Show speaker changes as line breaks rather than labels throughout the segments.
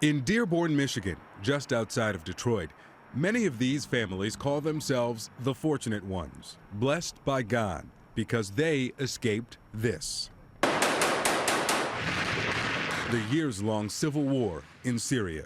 In Dearborn, Michigan, just outside of Detroit, many of these families call themselves the fortunate ones, blessed by God, because they escaped this. The years-long civil war in Syria.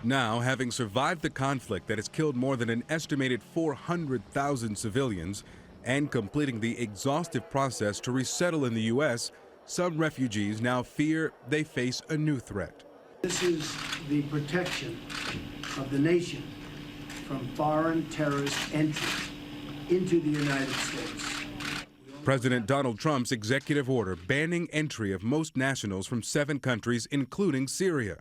Now, having survived the conflict that has killed more than an estimated 400,000 civilians and completing the exhaustive process to resettle in the U.S., some refugees now fear they face a new threat.
This is the protection of the nation from foreign terrorist entry into the United States.
President Donald Trump's executive order banning entry of most nationals from 7 countries, including Syria.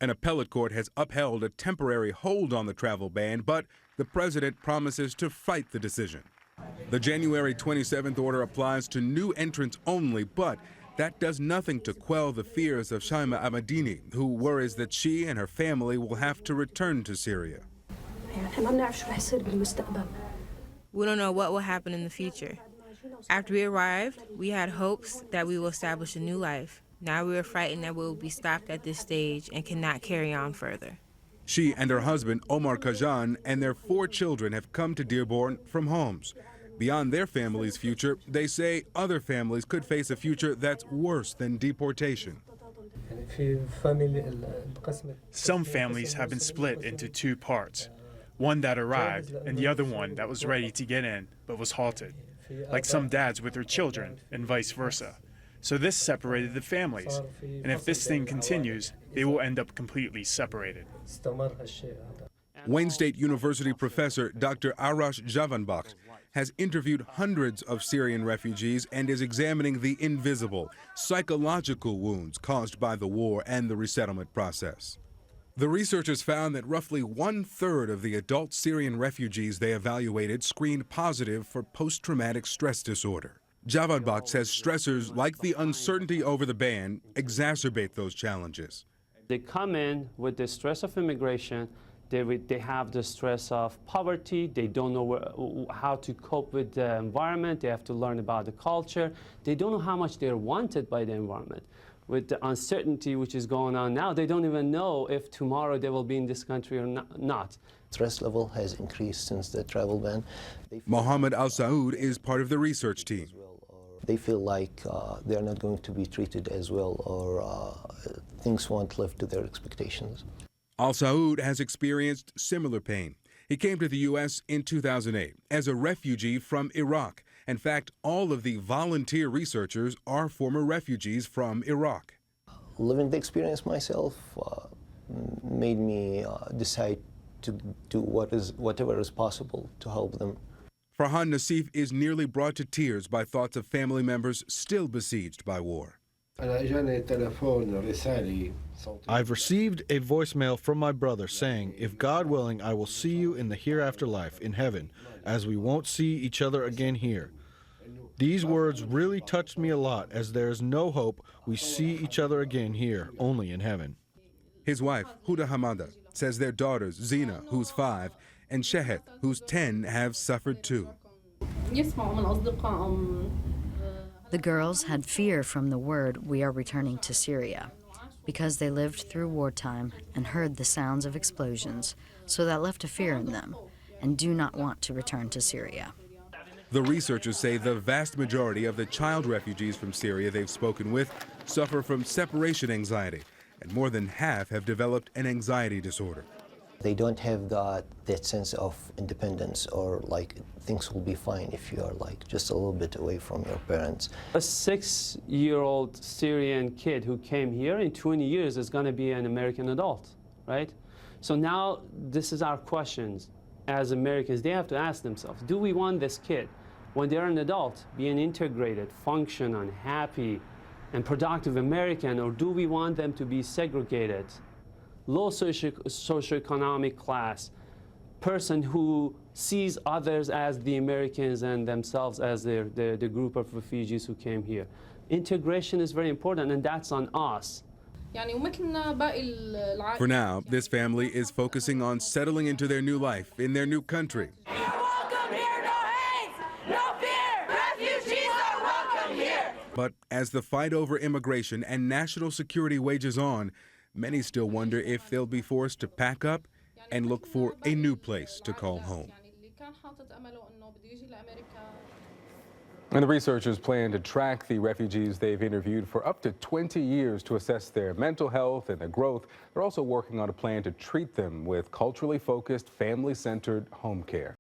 An appellate court has upheld a temporary hold on the travel ban, but the president promises to fight the decision. The January 27th order applies to new entrants only, but that does nothing to quell the fears of Shaima Ahmadini, who worries that she and her family will have to return to Syria.
We don't know what will happen in the future. After we arrived, we had hopes that we will establish a new life. Now we are frightened that we will be stopped at this stage and cannot carry on further.
She and her husband, Omar Kajan, and their 4 children have come to Dearborn from homes. Beyond their family's future, they say other families could face a future that's worse than deportation.
Some families have been split into 2 parts. One that arrived and the other one that was ready to get in but was halted. Like some dads with their children and vice versa. So this separated the families. And if this thing continues, they will end up completely separated.
Wayne State University professor Dr. Arash Javanbakht has interviewed hundreds of Syrian refugees and is examining the invisible, psychological wounds caused by the war and the resettlement process. The researchers found that roughly 1/3 of the adult Syrian refugees they evaluated screened positive for post-traumatic stress disorder. Javanbakht says stressors like the uncertainty over the ban exacerbate those challenges.
They come in with the stress of immigration. They have the stress of poverty. They don't know how to cope with the environment. They have to learn about the culture. They don't know how much they're wanted by the environment. With the uncertainty which is going on now, they don't even know if tomorrow they will be in this country or not.
Stress level has increased since the travel ban.
Mohammed Al-Saud is part of the research team.
They feel like they're not going to be treated as well, or things won't live to their expectations.
Al-Saud has experienced similar pain. He came to the U.S. in 2008 as a refugee from Iraq. In fact, all of the volunteer researchers are former refugees from Iraq.
Living the experience myself made me decide to do whatever is possible to help them.
Farhan Nassif is nearly brought to tears by thoughts of family members still besieged by war.
I've received a voicemail from my brother saying, if God willing, I will see you in the hereafter life, in heaven, as we won't see each other again here. These words really touched me a lot, as there is no hope we see each other again here, only in heaven.
His wife, Huda Hamada, says their daughters, Zina, who's 5, and Shehet, who's 10, have suffered too.
The girls had fear from the word, "We are returning to Syria," because they lived through wartime and heard the sounds of explosions, so that left a fear in them, and do not want to return to Syria.
The researchers say the vast majority of the child refugees from Syria they've spoken with suffer from separation anxiety, and more than half have developed an anxiety disorder.
They don't have that sense of independence, or like things will be fine if you are like just a little bit away from your parents.
A 6-year-old Syrian kid who came here in 20 years is going to be an American adult, right? So now this is our questions as Americans. They have to ask themselves, do we want this kid, when they're an adult, be an integrated, functional, happy, and productive American, or do we want them to be segregated, low socioeconomic class, person who sees others as the Americans and themselves as the group of refugees who came here? Integration is very important, and that's on us.
For now, this family is focusing on settling into their new life in their new country. But as the fight over immigration and national security wages on, many still wonder if they'll be forced to pack up and look for a new place to call home.
And the researchers plan to track the refugees they've interviewed for up to 20 years to assess their mental health and their growth. They're also working on a plan to treat them with culturally focused, family-centered home care.